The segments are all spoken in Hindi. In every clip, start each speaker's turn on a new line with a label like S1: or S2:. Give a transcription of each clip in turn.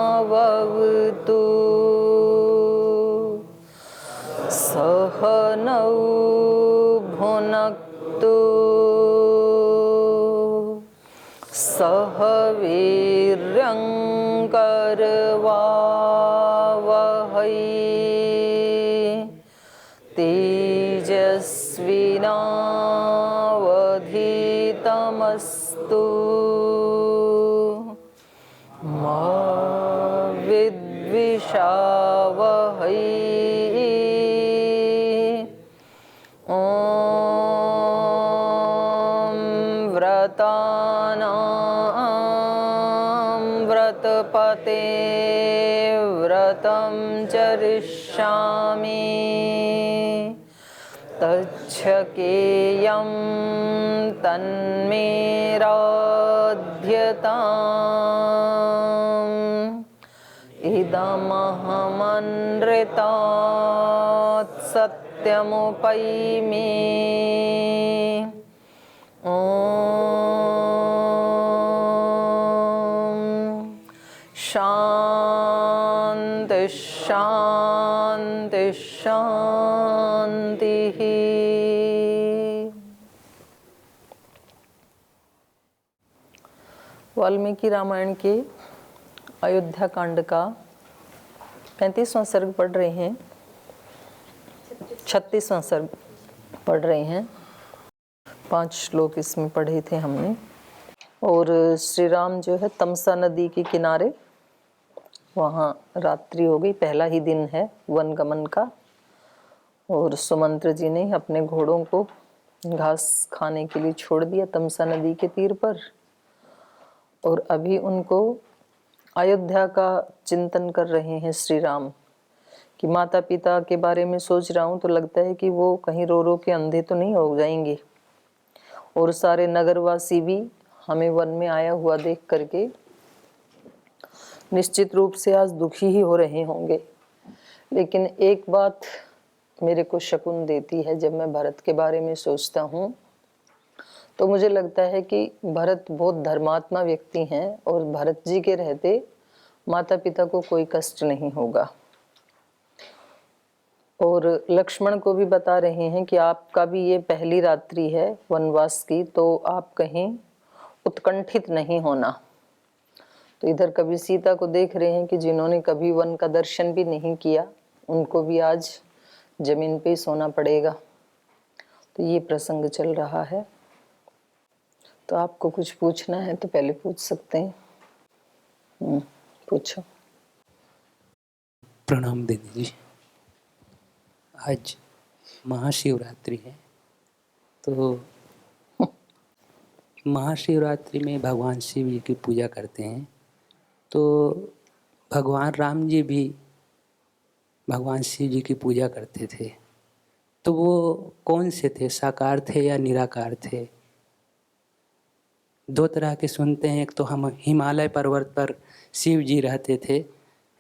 S1: सहनावतु सहनौ भुनक्तु सह वीर्यं करवावहै तेजस्विनावधीतमस्तु मा विद्विषावहै। व्रतानां व्रतपते व्रतं चरिष्यामि तच्छकेयं तन्मे राध्यताम् इदमहमनृतात् सत्यमुपैमि। ॐ शान्ति शान्ति शान्तिः। वाल्मीकि रामायण के अयोध्या कांड का 35वां सर्ग पढ़ रहे हैं, 36वां सर्ग पढ़ रहे हैं। 5 श्लोक इसमें पढ़े थे हमने। और श्री राम जो है तमसा नदी के किनारे, वहाँ रात्रि हो गई, पहला ही दिन है वन गमन का। और सुमंत्र जी ने अपने घोड़ों को घास खाने के लिए छोड़ दिया तमसा नदी के तीर पर। और अभी उनको अयोध्या का चिंतन कर रहे हैं श्री राम कि माता पिता के बारे में सोच रहा हूँ तो लगता है कि वो कहीं रो रो के अंधे तो नहीं हो जाएंगे। और सारे नगरवासी भी हमें वन में आया हुआ देख करके निश्चित रूप से आज दुखी ही हो रहे होंगे। लेकिन एक बात मेरे को शकुन देती है, जब मैं भरत के बारे में सोचता हूँ तो मुझे लगता है कि भरत बहुत धर्मात्मा व्यक्ति हैं और भरत जी के रहते माता पिता को कोई कष्ट नहीं होगा। और लक्ष्मण को भी बता रहे हैं कि आपका भी ये पहली रात्रि है वनवास की, तो आप कहीं उत्कंठित नहीं होना। तो इधर कभी सीता को देख रहे हैं कि जिन्होंने कभी वन का दर्शन भी नहीं किया, उनको भी आज जमीन पे सोना पड़ेगा। तो ये प्रसंग चल रहा है। तो आपको कुछ पूछना है तो पहले पूछ सकते हैं। पूछो।
S2: प्रणाम दीदी जी। आज महाशिवरात्रि है, तो महाशिवरात्रि में भगवान शिव जी की पूजा करते हैं। तो भगवान राम जी भी भगवान शिव जी की पूजा करते थे, तो वो कौन से थे, साकार थे या निराकार थे? 2 तरह के सुनते हैं, एक तो हम हिमालय पर्वत पर शिव जी रहते थे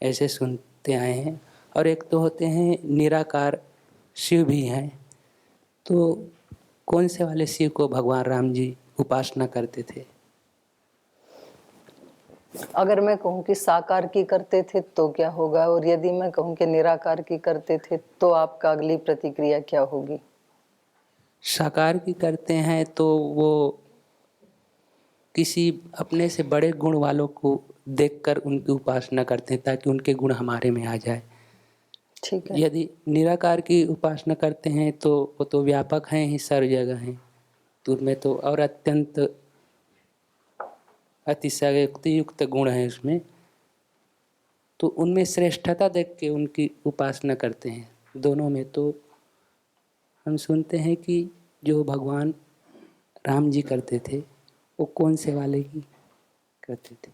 S2: ऐसे सुनते आए हैं, और एक तो होते हैं निराकार शिव भी हैं। तो कौन से वाले शिव को भगवान राम जी उपासना करते थे?
S1: अगर मैं कहूँ कि साकार की करते थे तो क्या होगा, और यदि मैं कहूँ कि निराकार की करते थे तो आपका अगली प्रतिक्रिया क्या होगी?
S2: साकार की करते हैं तो वो किसी अपने से बड़े गुण वालों को देखकर उनकी उपासना करते हैं ताकि उनके गुण हमारे में आ जाए।
S1: ठीक है।
S2: यदि निराकार की उपासना करते हैं तो वो तो व्यापक हैं ही, सर्व जगह हैं, तो उनमें तो और अत्यंत अतिशयोक्ति गुण है उसमें, तो उनमें श्रेष्ठता देख के उनकी उपासना करते हैं। दोनों में तो हम सुनते हैं कि जो भगवान राम जी करते थे वो कौन से वाले की करते थे?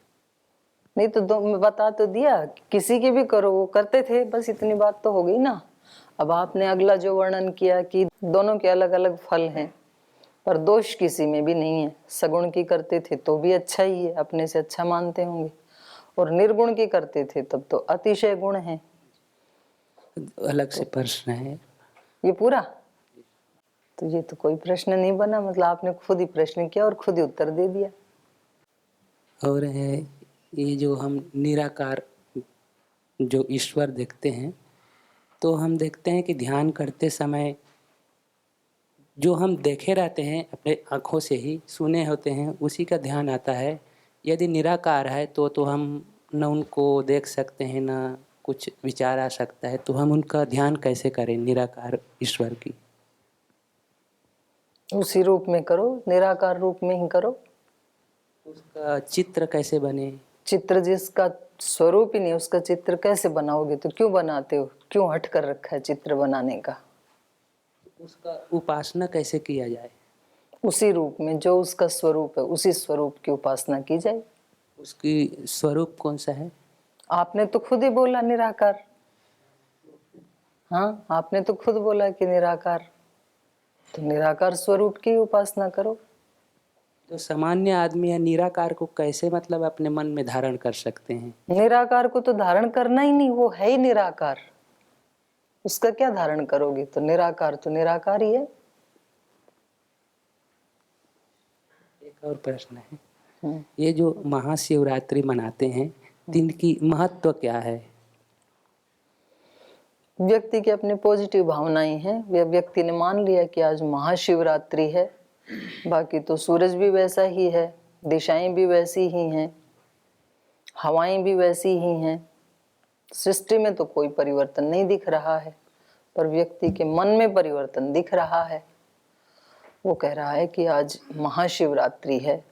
S1: नहीं तो दो मैं बता तो दिया, किसी की भी करो वो करते थे, बस इतनी बात तो हो गई ना। अब आपने अगला जो वर्णन किया कि दोनों के अलग अलग फल हैं, पर दोष किसी में भी नहीं है। सगुण की करते थे तो भी अच्छा ही है, अपने से अच्छा मानते होंगे, और निर्गुण की करते थे तब तो अतिशय गुण है।
S2: अलग से प्रश्न है
S1: ये पूरा तो ये तो कोई प्रश्न नहीं बना, मतलब आपने खुद ही प्रश्न किया और खुद ही उत्तर दे दिया।
S2: और है ये जो हम निराकार जो ईश्वर देखते हैं, तो हम देखते हैं कि ध्यान करते समय जो हम देखे रहते हैं अपने आँखों से ही, सुने होते हैं, उसी का ध्यान आता है। यदि निराकार है तो हम न उनको देख सकते हैं न कुछ विचार आ सकता है, तो हम उनका ध्यान कैसे करें निराकार ईश्वर की?
S1: उसी रूप में करो, निराकार रूप में ही करो।
S2: उसका चित्र कैसे बने?
S1: चित्र जिसका स्वरूप ही नहीं उसका चित्र कैसे बनाओगे? तो क्यों बनाते हो, क्यों हट कर रखा है चित्र बनाने का?
S2: उसका उपासना कैसे किया जाए?
S1: उसी रूप में जो उसका स्वरूप है उसी स्वरूप की उपासना की जाए।
S2: उसकी स्वरूप कौन सा है?
S1: आपने तो खुद ही बोला निराकार। हाँ, आपने तो खुद बोला कि निराकार, तो निराकार स्वरूप की उपासना करो।
S2: तो सामान्य आदमी या निराकार को कैसे मतलब अपने मन में धारण कर सकते हैं?
S1: निराकार को तो धारण करना ही नहीं, वो है ही निराकार, उसका क्या धारण करोगे? तो निराकार ही है।
S2: एक और प्रश्न है, ये जो महाशिवरात्रि मनाते हैं, दिन की महत्व क्या है?
S1: व्यक्ति की अपनी पॉजिटिव भावनाएं हैं। व्यक्ति ने मान लिया कि आज महाशिवरात्रि है, बाकी तो सूरज भी वैसा ही है, दिशाएं भी वैसी ही हैं, हवाएं भी वैसी ही हैं, सृष्टि में तो कोई परिवर्तन नहीं दिख रहा है, पर व्यक्ति के मन में परिवर्तन दिख रहा है। वो कह रहा है कि आज महाशिवरात्रि है,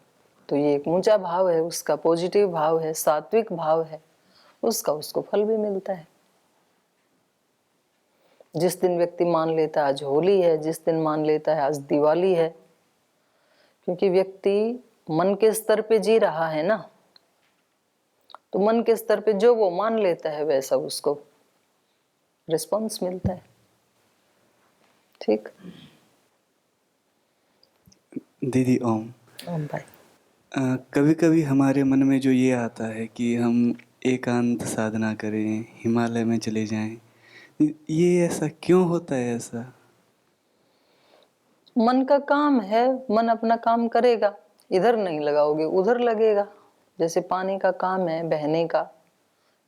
S1: तो ये एक ऊंचा भाव है, उसका पॉजिटिव भाव है, सात्विक भाव है, उसका उसको फल भी मिलता है। जिस दिन व्यक्ति मान लेता है आज होली है, जिस दिन मान लेता है आज दिवाली है, क्योंकि व्यक्ति मन के स्तर पे जी रहा है ना, तो मन के स्तर पे जो वो मान लेता है वैसा उसको रिस्पॉन्स मिलता है। ठीक।
S3: दीदी ओम।
S1: ओम भाई।
S3: कभी कभी हमारे मन में जो ये आता है कि हम एकांत साधना करें, हिमालय में चले जाएं, ये ऐसा क्यों होता है? ऐसा
S1: मन का काम है, मन अपना काम करेगा, इधर नहीं लगाओगे उधर लगेगा। जैसे पानी का काम है बहने का,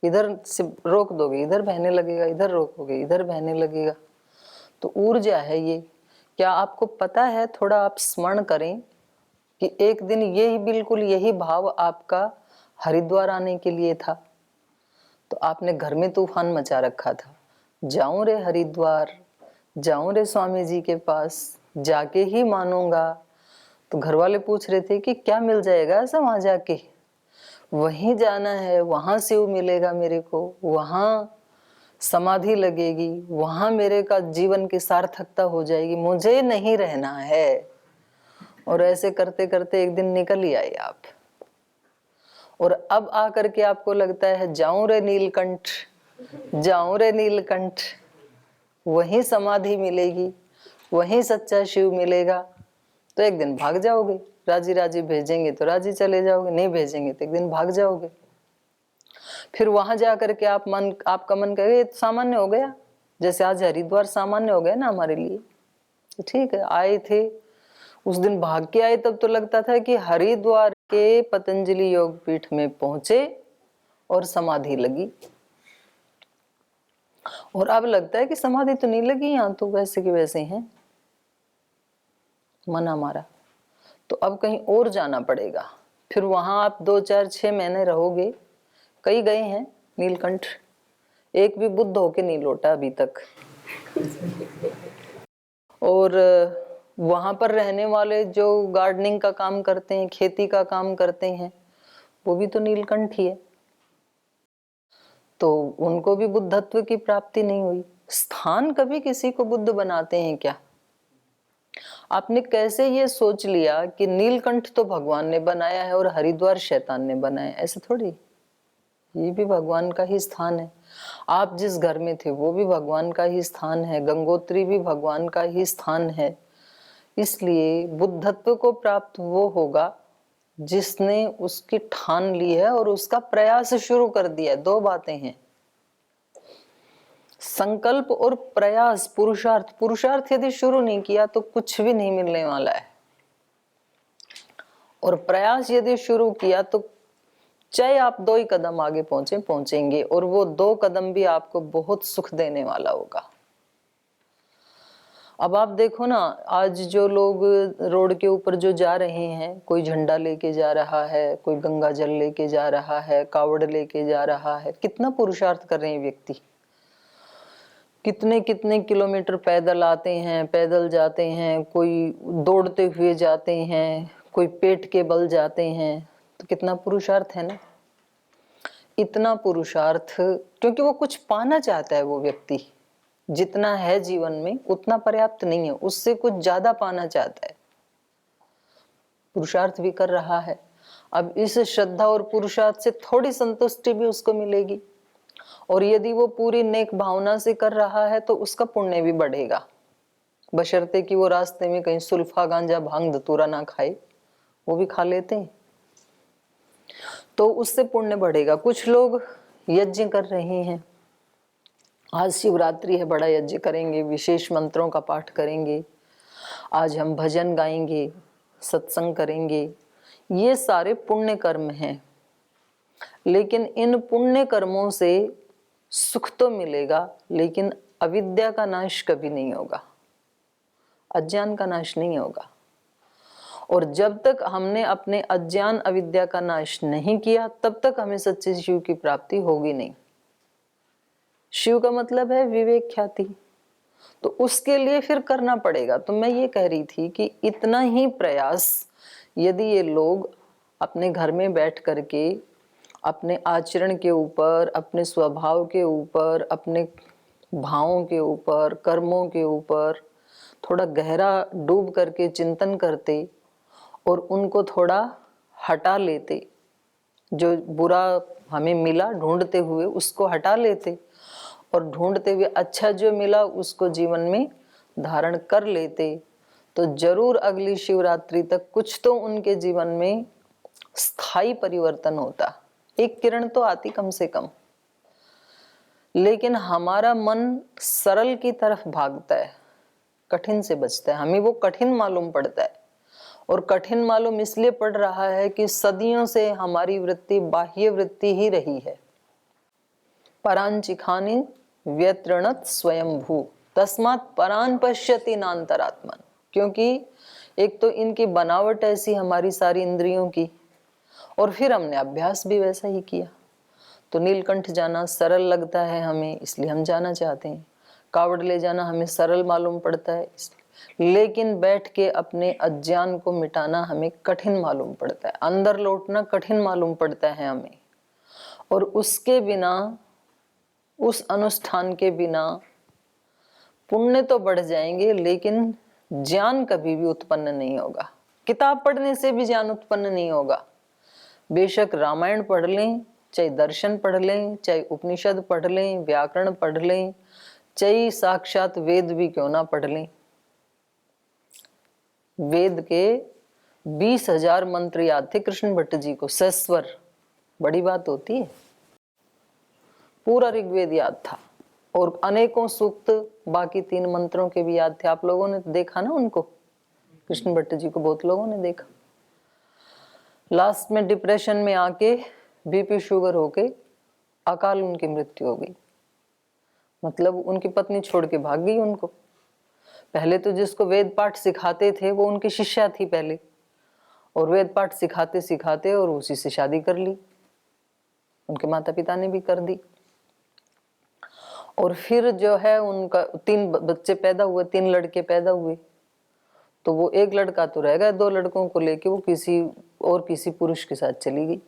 S1: इधर से रोक दोगे इधर बहने लगेगा, इधर रोकोगे इधर बहने लगेगा। तो ऊर्जा है ये। क्या आपको पता है, थोड़ा आप स्मरण करें कि एक दिन यही बिल्कुल यही भाव आपका हरिद्वार आने के लिए था, तो आपने घर में तूफान मचा रखा था, जाऊं रे हरिद्वार, जाऊं रे स्वामी जी के पास, जाके ही मानूंगा। तो घर वाले पूछ रहे थे कि क्या मिल जाएगा ऐसा वहां जाके? वहीं जाना है, वहां शिव मिलेगा मेरे को, वहां समाधि लगेगी, वहां मेरे का जीवन की सार्थकता हो जाएगी, मुझे नहीं रहना है। और ऐसे करते करते एक दिन निकल ही आए आप, और अब आकर के आपको लगता है जाऊं रे नीलकंठ, जाऊं रे नीलकंठ, वहीं समाधि मिलेगी, वहीं सच्चा शिव मिलेगा। तो एक दिन भाग जाओगे, राजी राजी भेजेंगे तो राजी चले जाओगे, नहीं भेजेंगे तो एक दिन भाग जाओगे। फिर वहां जाकर के आपका मन कहेगा ये तो सामान्य हो गया, जैसे आज हरिद्वार सामान्य हो गया ना हमारे लिए। तो ठीक है, आए थे उस दिन भाग के आए तब तो लगता था कि हरिद्वार के पतंजलि योग पीठ में पहुंचे और समाधि लगी, और अब लगता है कि समाधि तो नहीं लगी, यहां तो वैसे के वैसे हैं, मन हमारा। तो अब कहीं और जाना पड़ेगा। फिर वहां आप 2-4-6 महीने रहोगे। कई गए हैं नीलकंठ, एक भी बुद्ध होके नहीं लौटा अभी तक। और वहां पर रहने वाले जो गार्डनिंग का काम करते हैं, खेती का काम करते हैं, वो भी तो नीलकंठ ही है। तो उनको भी बुद्धत्व की प्राप्ति नहीं हुई। स्थान कभी किसी को बुद्ध बनाते हैं क्या? आपने कैसे ये सोच लिया कि नीलकंठ तो भगवान ने बनाया है और हरिद्वार शैतान ने बनाया है? ऐसे थोड़ी, ये भी भगवान का ही स्थान है। आप जिस घर में थे वो भी भगवान का ही स्थान है, गंगोत्री भी भगवान का ही स्थान है। इसलिए बुद्धत्व को प्राप्त वो होगा जिसने उसकी ठान ली है और उसका प्रयास शुरू कर दिया है। दो बातें हैं, संकल्प और प्रयास, पुरुषार्थ। पुरुषार्थ यदि शुरू नहीं किया तो कुछ भी नहीं मिलने वाला है, और प्रयास यदि शुरू किया तो चाहे आप 2 ही कदम आगे पहुंचेंगे, और वो 2 कदम भी आपको बहुत सुख देने वाला होगा। अब आप देखो ना, आज जो लोग रोड के ऊपर जो जा रहे हैं, कोई झंडा लेके जा रहा है, कोई गंगा जल लेके जा रहा है, कावड़ लेके जा रहा है, कितना पुरुषार्थ कर रहे हैं व्यक्ति। कितने कितने किलोमीटर पैदल आते हैं, पैदल जाते हैं, कोई दौड़ते हुए जाते हैं, कोई पेट के बल जाते हैं। तो कितना पुरुषार्थ है ना। इतना पुरुषार्थ क्योंकि वो कुछ पाना चाहता है। वो व्यक्ति जितना है जीवन में उतना पर्याप्त नहीं है, उससे कुछ ज्यादा पाना चाहता है, पुरुषार्थ भी कर रहा है। अब इस श्रद्धा और पुरुषार्थ से थोड़ी संतुष्टि भी उसको मिलेगी, और यदि वो पूरी नेक भावना से कर रहा है तो उसका पुण्य भी बढ़ेगा, बशर्ते कि वो रास्ते में कहीं सुल्फा, गांजा, भांग, धतूरा ना खाए। वो भी खा लेते हैं तो उससे पुण्य बढ़ेगा। कुछ लोग यज्ञ कर रहे हैं, आज शिवरात्रि है, बड़ा यज्ञ करेंगे, विशेष मंत्रों का पाठ करेंगे, आज हम भजन गाएंगे, सत्संग करेंगे। ये सारे पुण्य कर्म हैं, लेकिन इन पुण्य कर्मों से सुख तो मिलेगा, लेकिन अविद्या का नाश कभी नहीं होगा, अज्ञान का नाश नहीं होगा। और जब तक हमने अपने अज्ञान अविद्या का नाश नहीं किया, तब तक हमें सच्चे शिव की प्राप्ति होगी नहीं। शिव का मतलब है विवेक ख्याति, तो उसके लिए फिर करना पड़ेगा। तो मैं ये कह रही थी कि इतना ही प्रयास यदि ये लोग अपने घर में बैठ करके अपने आचरण के ऊपर, अपने स्वभाव के ऊपर, अपने भावों के ऊपर, कर्मों के ऊपर थोड़ा गहरा डूब करके चिंतन करते और उनको थोड़ा हटा लेते, जो बुरा हमें मिला ढूंढते हुए उसको हटा लेते, और ढूंढते हुए अच्छा जो मिला उसको जीवन में धारण कर लेते, तो जरूर अगली शिवरात्रि तक कुछ तो उनके जीवन में स्थायी परिवर्तन होता। एक किरण तो आती कम से कम। लेकिन हमारा मन सरल की तरफ भागता है, कठिन से बचता है, हमें वो कठिन मालूम पड़ता है। और कठिन मालूम इसलिए पड़ रहा है कि सदियों से हमारी वृत्ति बाह्य वृत्ति ही रही है। परांचिखानि व्यतृणत स्वयंभू तस्मात् परान पश्यति नान्तरात्मन। क्योंकि एक तो इनकी बनावट ऐसी हमारी सारी इंद्रियों की, और फिर हमने अभ्यास भी वैसा ही किया। तो नीलकंठ जाना सरल लगता है हमें, इसलिए हम जाना चाहते हैं। कावड़ ले जाना हमें सरल मालूम पड़ता है, लेकिन बैठ के अपने अज्ञान को मिटाना हमें कठिन मालूम पड़ता है, अंदर लौटना कठिन मालूम पड़ता है हमें। और उसके बिना, उस अनुष्ठान के बिना पुण्य तो बढ़ जाएंगे, लेकिन ज्ञान कभी भी उत्पन्न नहीं होगा। किताब पढ़ने से भी ज्ञान उत्पन्न नहीं होगा। बेशक रामायण पढ़ लें, चाहे दर्शन पढ़ लें, चाहे उपनिषद पढ़ लें, व्याकरण पढ़ लें, चाहे साक्षात वेद भी क्यों ना पढ़ लें। वेद के 20,000 मंत्र याद थे कृष्ण भट्ट जी को, सस्वर, बड़ी बात होती है। पूरा ऋग्वेद याद था, और अनेकों सूक्त बाकी 3 मंत्रों के भी याद थे। आप लोगों ने देखा ना उनको, कृष्ण भट्ट जी को बहुत लोगों ने देखा। लास्ट में डिप्रेशन में आके बीपी शुगर होके अकाल उनकी मृत्यु हो गई। मतलब उनकी पत्नी छोड़ के भाग गई उनको। पहले तो जिसको वेद पाठ सिखाते थे वो उनकी शिष्या थी पहले, और वेद पाठ सिखाते सिखाते और उसी से शादी कर ली, उनके माता पिता ने भी कर दी। और फिर जो है उनका 3 बच्चे पैदा हुए, 3 लड़के पैदा हुए। तो वो एक लड़का तो रह गया, 2 लड़कों को लेके वो किसी पुरुष के साथ चली गई।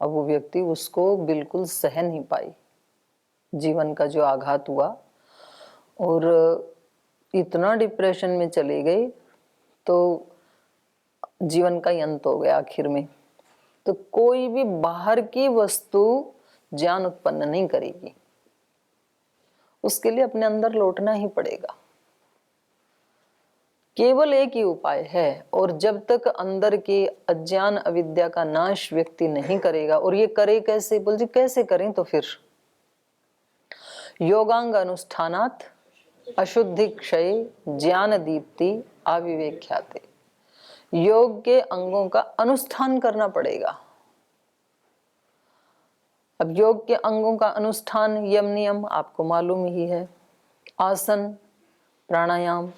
S1: अब वो व्यक्ति उसको बिल्कुल सह नहीं पाई, जीवन का जो आघात हुआ, और इतना डिप्रेशन में चले गए तो जीवन का ही अंत हो गया आखिर में। तो कोई भी बाहर की वस्तु ज्ञान उत्पन्न नहीं करेगी, उसके लिए अपने अंदर लौटना ही पड़ेगा। केवल एक ही उपाय है, और जब तक अंदर के अज्ञान अविद्या का नाश व्यक्ति नहीं करेगा, और ये करे कैसे, बोल जी कैसे करें, तो फिर योगांग अनुष्ठानात् अशुद्धि क्षय ज्ञान दीप्ति अविवेक्याते। योग के अंगों का अनुष्ठान करना पड़ेगा। अब योग के अंगों का अनुष्ठान, यम नियम आपको मालूम ही है, आसन, प्राणायाम।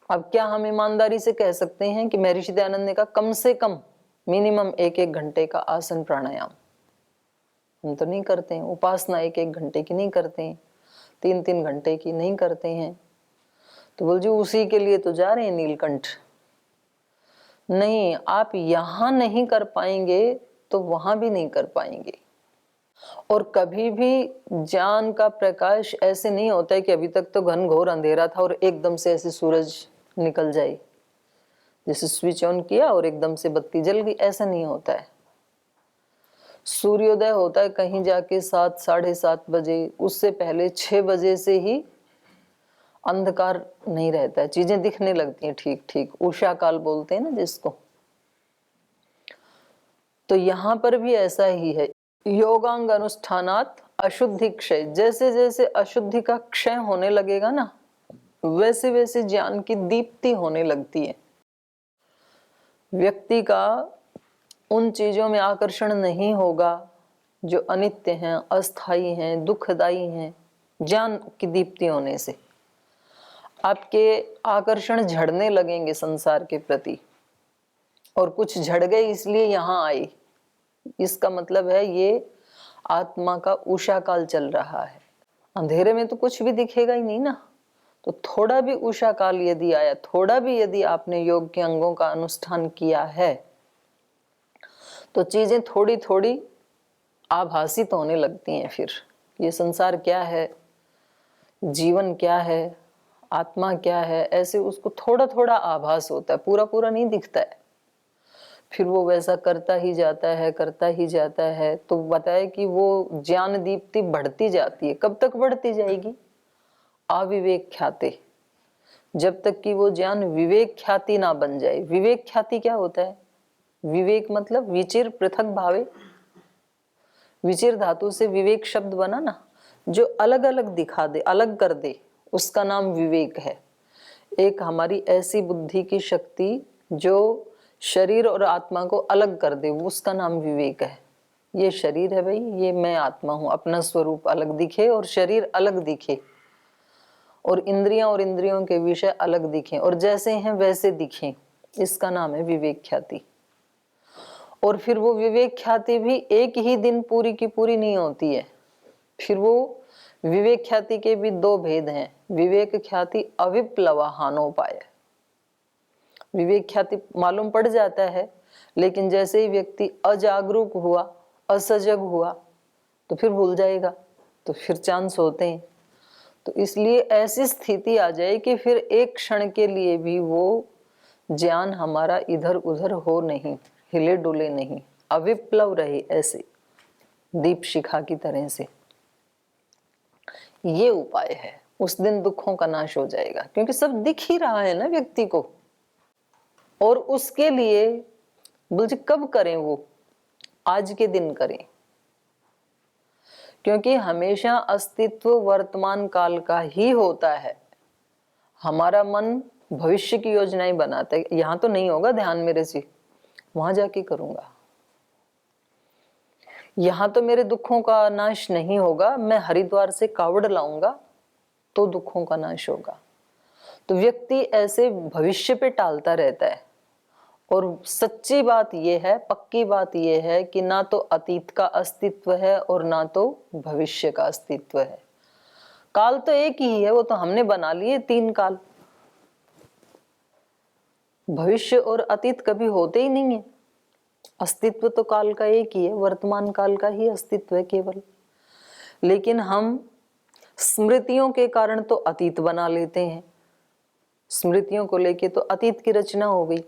S1: अब क्या हम ईमानदारी से कह सकते हैं कि महर्षि दयानंद ने कहा कम से कम मिनिमम 1-1 घंटे का आसन प्राणायाम? हम तो नहीं करते हैं। उपासना 1-1 घंटे की नहीं करते हैं, 3-3 घंटे की नहीं करते हैं। तो बोल जी उसी के लिए तो जा रहे हैं नीलकंठ। नहीं, आप यहां नहीं कर पाएंगे तो वहां भी नहीं कर पाएंगे। और कभी भी ज्ञान का प्रकाश ऐसे नहीं होता है कि अभी तक तो घनघोर अंधेरा था और एकदम से ऐसे सूरज निकल जाए, जैसे स्विच ऑन किया और एकदम से बत्ती जल गई, ऐसा नहीं होता है। सूर्योदय होता है कहीं जाके 7-7:30 बजे, उससे पहले 6 बजे से ही अंधकार नहीं रहता है, चीजें दिखने लगती हैं ठीक ठीक, उषा काल बोलते हैं ना जिसको। तो यहाँ पर भी ऐसा ही है, योगांग अनुष्ठानात् अशुद्धि क्षय। जैसे जैसे अशुद्धि का क्षय होने लगेगा ना, वैसे वैसे ज्ञान की दीप्ति होने लगती है। व्यक्ति का उन चीजों में आकर्षण नहीं होगा जो अनित्य हैं, अस्थायी हैं, दुखदायी हैं। ज्ञान की दीप्ति होने से आपके आकर्षण झड़ने लगेंगे संसार के प्रति, और कुछ झड़ गए इसलिए यहाँ आए। इसका मतलब है ये आत्मा का उषा काल चल रहा है। अंधेरे में तो कुछ भी दिखेगा ही नहीं ना। तो थोड़ा भी उषा काल यदि आया, थोड़ा भी यदि आपने योग के अंगों का अनुष्ठान किया है, तो चीजें थोड़ी थोड़ी आभासित होने लगती हैं। फिर ये संसार क्या है, जीवन क्या है, आत्मा क्या है, ऐसे उसको थोड़ा थोड़ा आभास होता है, पूरा पूरा नहीं दिखता है। फिर वो वैसा करता ही जाता है, करता ही जाता है। तो बताए कि वो ज्ञान दीप्ति बढ़ती जाती है। कब तक बढ़ती जाएगी? अविवेक ख्याति, जब तक कि वो ज्ञान विवेक ख्याति ना बन जाए। विवेक ख्याति क्या होता है? विवेक मतलब विचिर पृथक भावे, विचिर धातु से विवेक शब्द बना ना, जो अलग अलग दिखा दे, अलग कर दे, उसका नाम विवेक है। एक हमारी ऐसी बुद्धि की शक्ति जो शरीर और आत्मा को अलग कर दे, उसका नाम विवेक है। ये शरीर है भाई, ये मैं आत्मा हूं, अपना स्वरूप अलग दिखे और शरीर अलग दिखे, और इंद्रियां और इंद्रियों के विषय अलग दिखें, और जैसे हैं वैसे दिखें, इसका नाम है विवेक ख्याति। और फिर वो विवेक ख्याति भी एक ही दिन पूरी की पूरी नहीं होती है। फिर वो विवेक ख्याति के भी 2 भेद हैं। विवेक ख्याति अविप्लवाहानोपाय, विवेक ख्याति मालूम पड़ जाता है, लेकिन जैसे ही व्यक्ति अजागरूक हुआ, असजग हुआ, तो फिर भूल जाएगा, तो फिर चांस होते हैं। तो इसलिए ऐसी स्थिति आ जाए कि फिर एक क्षण के लिए भी वो ज्ञान हमारा इधर उधर हो नहीं, हिले डुले नहीं, अविप्लव रहे, ऐसे दीप शिखा की तरह से। ये उपाय है। उस दिन दुखों का नाश हो जाएगा, क्योंकि सब दिख ही रहा है ना व्यक्ति को। और उसके लिए बोल कब करें? वो आज के दिन करें, क्योंकि हमेशा अस्तित्व वर्तमान काल का ही होता है। हमारा मन भविष्य की योजनाएं बनाते हैं। यहाँ तो नहीं होगा ध्यान मेरे से, वहां जाके करूंगा। यहाँ तो मेरे दुखों का नाश नहीं होगा, मैं हरिद्वार से कावड़ लाऊंगा तो दुखों का नाश होगा। तो व्यक्ति ऐसे भविष्य पे टालता रहता है। और सच्ची बात यह है, पक्की बात यह है कि ना तो अतीत का अस्तित्व है और ना तो भविष्य का अस्तित्व है। काल तो एक ही है, वो तो हमने बना लिए 3 काल। भविष्य और अतीत कभी होते ही नहीं है। अस्तित्व तो काल का एक ही है, वर्तमान काल का ही अस्तित्व है केवल। लेकिन हम स्मृतियों के कारण तो अतीत बना लेते हैं, स्मृतियों को लेके तो अतीत की रचना हो गई,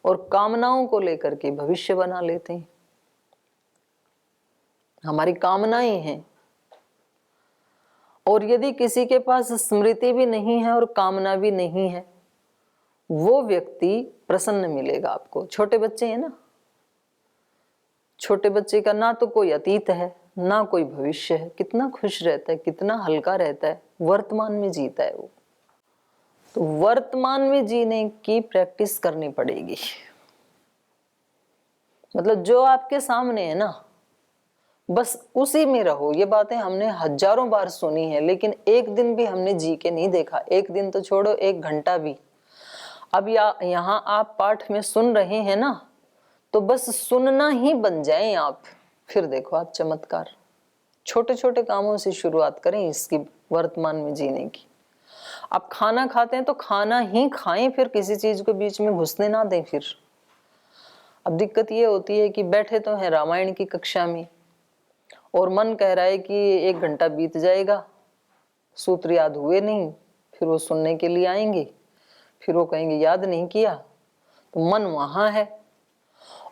S1: और कामनाओं को लेकर के भविष्य बना लेते हैं। हमारी कामनाएं हैं, और यदि किसी के पास स्मृति भी नहीं है और कामना भी नहीं है, वो व्यक्ति प्रसन्न मिलेगा आपको। छोटे बच्चे हैं ना, छोटे बच्चे का ना तो कोई अतीत है ना कोई भविष्य है, कितना खुश रहता है, कितना हल्का रहता है, वर्तमान में जीता है वो। तो वर्तमान में जीने की प्रैक्टिस करनी पड़ेगी। मतलब जो आपके सामने है ना, बस उसी में रहो। ये बातें हमने हजारों बार सुनी है, लेकिन एक दिन भी हमने जी के नहीं देखा। एक दिन तो छोड़ो, 1 घंटा भी। अब यहाँ आप पाठ में सुन रहे हैं ना, तो बस सुनना ही बन जाएं आप, फिर देखो आप चमत्कार। छोटे छोटे कामों से शुरुआत करें इसकी, वर्तमान में जीने की। आप खाना खाते हैं तो खाना ही खाएं, फिर किसी चीज को बीच में घुसने ना दें। फिर अब दिक्कत ये होती है कि बैठे तो हैं रामायण की कक्षा में, और मन कह रहा है कि 1 घंटा बीत जाएगा, सूत्र याद हुए नहीं। फिर वो सुनने के लिए आएंगे, फिर वो कहेंगे याद नहीं किया। तो मन वहां है।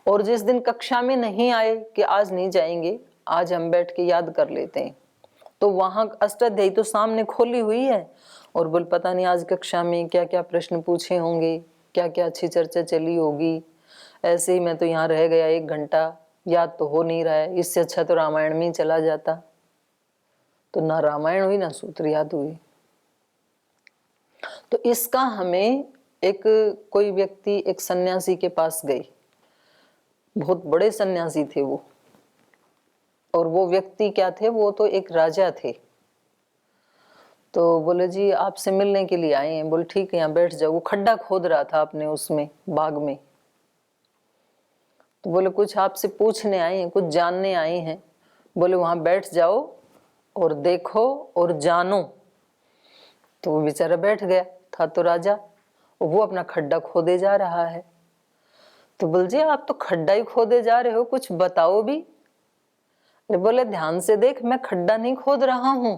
S1: और जिस दिन कक्षा में नहीं आए कि आज नहीं जाएंगे, आज हम बैठ के याद कर लेते हैं, तो वहां अष्टाध्यायी तो सामने खोली हुई है, और बोल पता नहीं आज कक्षा में क्या क्या प्रश्न पूछे होंगे, क्या क्या अच्छी चर्चा चली होगी। ऐसे ही मैं तो यहाँ रह गया 1 घंटा, याद तो हो नहीं रहा है। इससे अच्छा तो रामायण में ही चला जाता। तो ना रामायण हुई ना सूत्र याद हुई। तो इसका हमें कोई व्यक्ति एक सन्यासी के पास गई, बहुत बड़े सन्यासी थे वो, और वो व्यक्ति क्या थे, वो तो एक राजा थे। तो बोले जी आपसे मिलने के लिए आए हैं। बोले ठीक है यहाँ बैठ जाओ। वो खड्डा खोद रहा था अपने उसमें बाग में। तो बोले कुछ आपसे पूछने आए हैं, कुछ जानने आए हैं। बोले वहां बैठ जाओ और देखो और जानो। तो वो बेचारा बैठ गया, था तो राजा, वो अपना खड्डा खोदे जा रहा है। तो बोल जी आप तो खड्डा ही खोदे जा रहे हो, कुछ बताओ भी। बोले ध्यान से देख, मैं खड्डा नहीं खोद रहा हूं,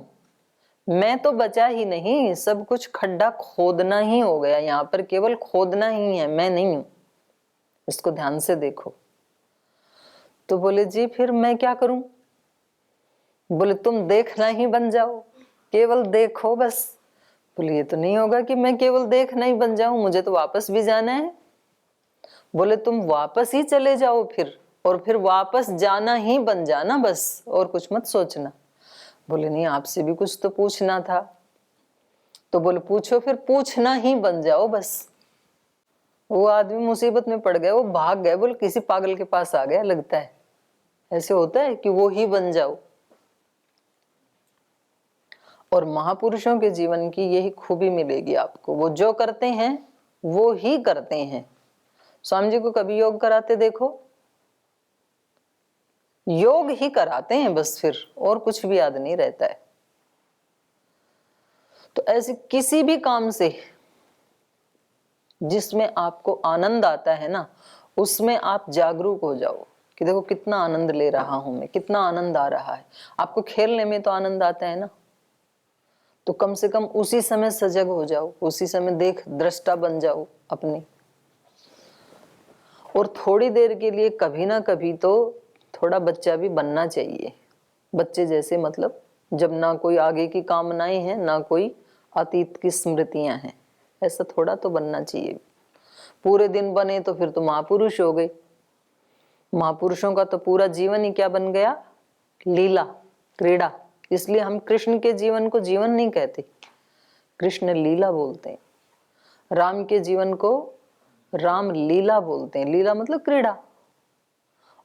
S1: मैं तो बचा ही नहीं, सब कुछ खड्डा खोदना ही हो गया। यहाँ पर केवल खोदना ही है, मैं नहीं हूं, इसको ध्यान से देखो। तो बोले जी फिर मैं क्या करूं? बोले तुम देखना ही बन जाओ, केवल देखो बस। बोले ये तो नहीं होगा कि मैं केवल देखना ही बन जाऊं, मुझे तो वापस भी जाना है। बोले तुम वापस ही चले जाओ फिर, और फिर वापस जाना ही बन जाना बस, और कुछ मत सोचना। बोले नहीं आपसे भी कुछ तो पूछना था। तो बोले पूछो, फिर पूछना ही बन जाओ बस। वो आदमी मुसीबत में पड़ गया, वो भाग गए। बोले किसी पागल के पास आ गया लगता है। ऐसे होता है कि वो ही बन जाओ। और महापुरुषों के जीवन की यही खूबी मिलेगी आपको, वो जो करते हैं वो ही करते हैं। स्वामी जी को कभी योग कराते देखो, योग ही कराते हैं बस, फिर और कुछ भी याद नहीं रहता है। तो ऐसे किसी भी काम से जिसमें आपको आनंद आता है ना, उसमें आप जागरूक हो जाओ कि देखो कितना आनंद ले रहा हूं मैं, कितना आनंद आ रहा है। आपको खेलने में तो आनंद आता है ना, तो कम से कम उसी समय सजग हो जाओ, उसी समय देख दृष्टा बन जाओ अपनी। और थोड़ी देर के लिए कभी ना कभी तो थोड़ा बच्चा भी बनना चाहिए। बच्चे जैसे मतलब जब ना कोई आगे की कामनाएं हैं ना कोई अतीत की स्मृतियां हैं, ऐसा थोड़ा तो बनना चाहिए। पूरे दिन बने तो फिर तो महापुरुष हो गए। महापुरुषों का तो पूरा जीवन ही क्या बन गया, लीला क्रीड़ा। इसलिए हम कृष्ण के जीवन को जीवन नहीं कहते, कृष्ण लीला बोलते हैं। राम के जीवन को राम लीला बोलते हैं। लीला मतलब क्रीड़ा।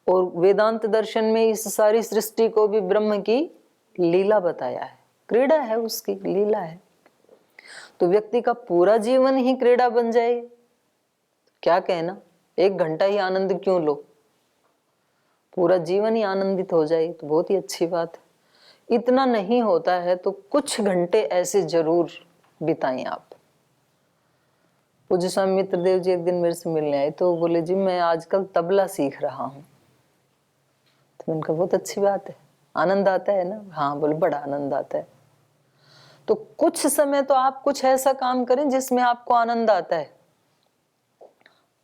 S1: और वेदांत दर्शन में इस सारी सृष्टि को भी ब्रह्म की लीला बताया है। क्रीड़ा है, उसकी लीला है। तो व्यक्ति का पूरा जीवन ही क्रीड़ा बन जाए, क्या कहना। 1 घंटा ही आनंद क्यों लो, पूरा जीवन ही आनंदित हो जाए तो बहुत ही अच्छी बात है। इतना नहीं होता है तो कुछ घंटे ऐसे जरूर बिताएं आप। पूज्य स्वामी मित्रदेव जी एक दिन मेरे से मिलने आए तो बोले जी मैं आजकल तबला सीख रहा हूँ। तो मैंने कहा बहुत अच्छी बात है, आनंद आता है ना। हाँ बोले बड़ा आनंद आता है। तो कुछ समय तो आप कुछ ऐसा काम करें जिसमें आपको आनंद आता है।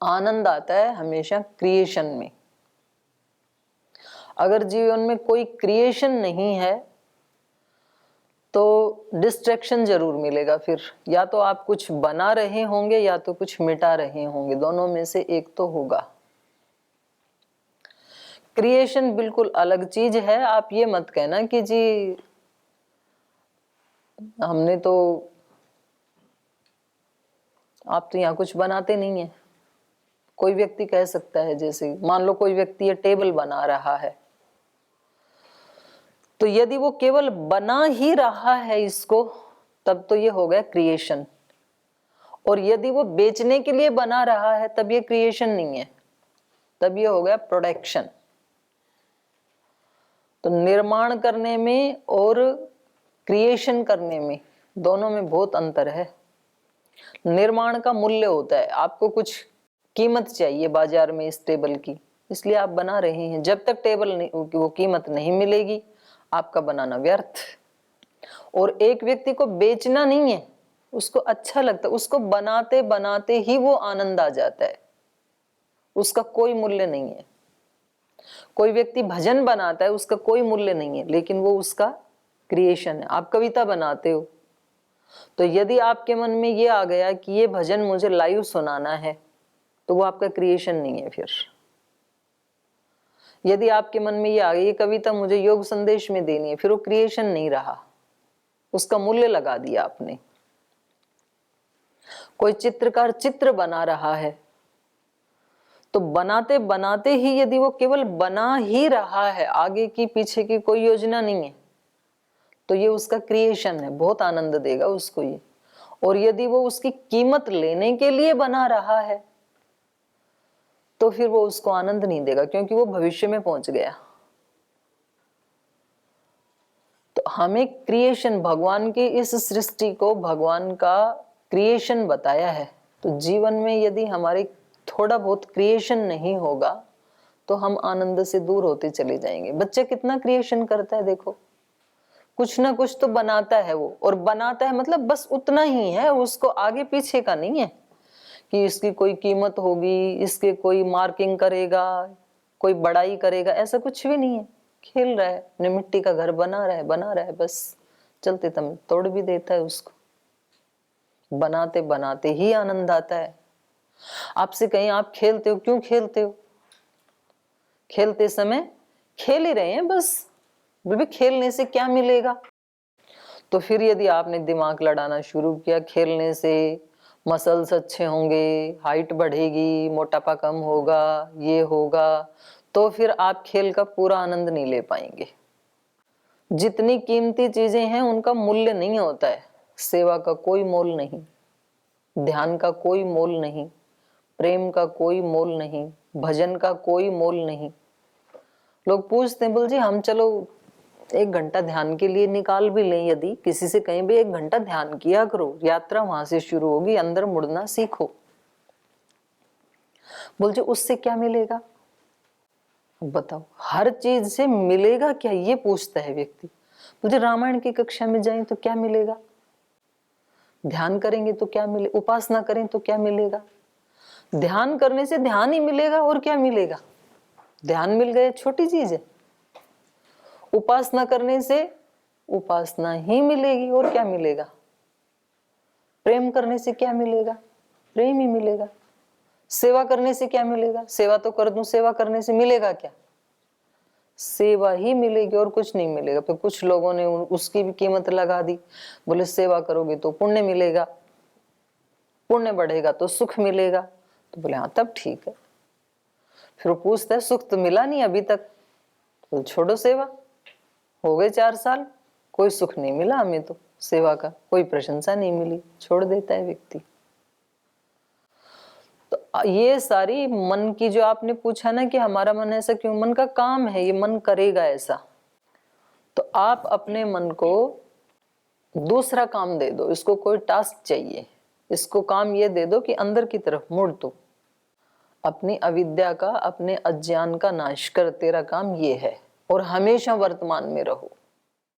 S1: आनंद आता है हमेशा क्रिएशन में। अगर जीवन में कोई क्रिएशन नहीं है तो डिस्ट्रैक्शन जरूर मिलेगा। फिर या तो आप कुछ बना रहे होंगे या तो कुछ मिटा रहे होंगे, दोनों में से एक तो होगा। क्रिएशन बिल्कुल अलग चीज है। आप ये मत कहना कि जी हमने तो, आप तो यहाँ कुछ बनाते नहीं है। कोई व्यक्ति कह सकता है, जैसे मान लो कोई व्यक्ति ये टेबल बना रहा है, तो यदि वो केवल बना ही रहा है इसको, तब तो ये हो गया क्रिएशन। और यदि वो बेचने के लिए बना रहा है तब ये क्रिएशन नहीं है, तब ये हो गया प्रोडक्शन। तो निर्माण करने में और क्रिएशन करने में, दोनों में बहुत अंतर है। निर्माण का मूल्य होता है, आपको कुछ कीमत चाहिए बाजार में इस टेबल की, इसलिए आप बना रहे हैं। जब तक टेबल नहीं, वो कीमत नहीं मिलेगी, आपका बनाना व्यर्थ। और एक व्यक्ति को बेचना नहीं है, उसको अच्छा लगता है, उसको बनाते बनाते ही वो आनंद आ जाता है, उसका कोई मूल्य नहीं है। कोई व्यक्ति भजन बनाता है, उसका कोई मूल्य नहीं है, लेकिन वो उसका क्रिएशन है। आप कविता बनाते हो, तो यदि आपके मन में ये आ गया कि ये भजन मुझे लाइव सुनाना है, तो वो आपका क्रिएशन नहीं है। फिर यदि आपके मन में ये आ गया ये कविता मुझे योग संदेश में देनी है, फिर वो क्रिएशन नहीं रहा, उसका मूल्य लगा दिया आपने। कोई चित्रकार चित्र बना रहा है, तो बनाते बनाते ही यदि वो केवल बना ही रहा है, आगे की पीछे की कोई योजना नहीं है, तो ये उसका क्रिएशन है, बहुत आनंद देगा उसको ये। और यदि वो उसकी कीमत लेने के लिए बना रहा है तो फिर वो उसको आनंद नहीं देगा, क्योंकि वो भविष्य में पहुंच गया। तो हमें क्रिएशन, भगवान की इस सृष्टि को भगवान का क्रिएशन बताया है। तो जीवन में यदि हमारे थोड़ा बहुत क्रिएशन नहीं होगा तो हम आनंद से दूर होते चले जाएंगे। बच्चा कितना क्रिएशन करता है, देखो कुछ ना कुछ तो बनाता है वो, और बनाता है मतलब बस उतना ही है, उसको आगे पीछे का नहीं है कि इसकी कोई कीमत होगी, इसके कोई मार्किंग करेगा, कोई बड़ाई करेगा, ऐसा कुछ भी नहीं है। खेल रहा है, अपने मिट्टी का घर बना रहा है, बस चलते तम तोड़ भी देता है उसको। बनाते बनाते ही आनंद आता है। आपसे कहीं आप खेलते हो, क्यों खेलते हो? खेलते समय खेल ही रहे हैं बस, बोले खेलने से क्या मिलेगा? तो फिर यदि आपने दिमाग लड़ाना शुरू किया, खेलने से मसल्स अच्छे होंगे, हाइट बढ़ेगी, मोटापा कम होगा, ये होगा, तो फिर आप खेल का पूरा आनंद नहीं ले पाएंगे। जितनी कीमती चीजें हैं उनका मूल्य नहीं होता है। सेवा का कोई मोल नहीं, ध्यान का कोई मोल नहीं, प्रेम का कोई मोल नहीं, भजन का कोई मोल नहीं। लोग पूछते हैं, बोल जी हम चलो 1 घंटा ध्यान के लिए निकाल भी लें, यदि किसी से कहीं भी 1 घंटा ध्यान किया करो, यात्रा वहां से शुरू होगी, अंदर मुड़ना सीखो। बोल जी उससे क्या मिलेगा? बताओ, हर चीज से मिलेगा क्या, ये पूछता है व्यक्ति। मुझे रामायण की कक्षा में जाएं तो क्या मिलेगा? ध्यान करेंगे तो क्या मिले, उपासना करें तो क्या मिलेगा? ध्यान करने से ध्यान ही मिलेगा, और क्या मिलेगा? ध्यान मिल गया, छोटी चीज है। उपासना करने से उपासना ही मिलेगी, और क्या मिलेगा? प्रेम करने से क्या मिलेगा? प्रेम ही मिलेगा। सेवा करने से क्या मिलेगा? सेवा तो कर दूं, सेवा करने से मिलेगा क्या? सेवा ही मिलेगी, और कुछ नहीं मिलेगा। फिर कुछ लोगों ने उसकी भी कीमत लगा दी, बोले सेवा करोगे तो पुण्य मिलेगा। पुण्य बढ़ेगा तो सुख मिलेगा। तो बोले हाँ तब ठीक है। फिर वो पूछता है सुख तो मिला नहीं अभी तक, तो छोड़ो सेवा, हो गए 4 साल, कोई सुख नहीं मिला हमें तो सेवा का, कोई प्रशंसा नहीं मिली, छोड़ देता है व्यक्ति। तो ये सारी मन की जो आपने पूछा ना कि हमारा मन ऐसा क्यों, मन का काम है, ये मन करेगा ऐसा। तो आप अपने मन को दूसरा काम दे दो, इसको कोई टास्क चाहिए, इसको काम ये दे दो कि अंदर की तरफ मुड़ तू, अपनी अविद्या का, अपने अज्ञान का नाश कर, तेरा काम ये है, और हमेशा वर्तमान में रहो।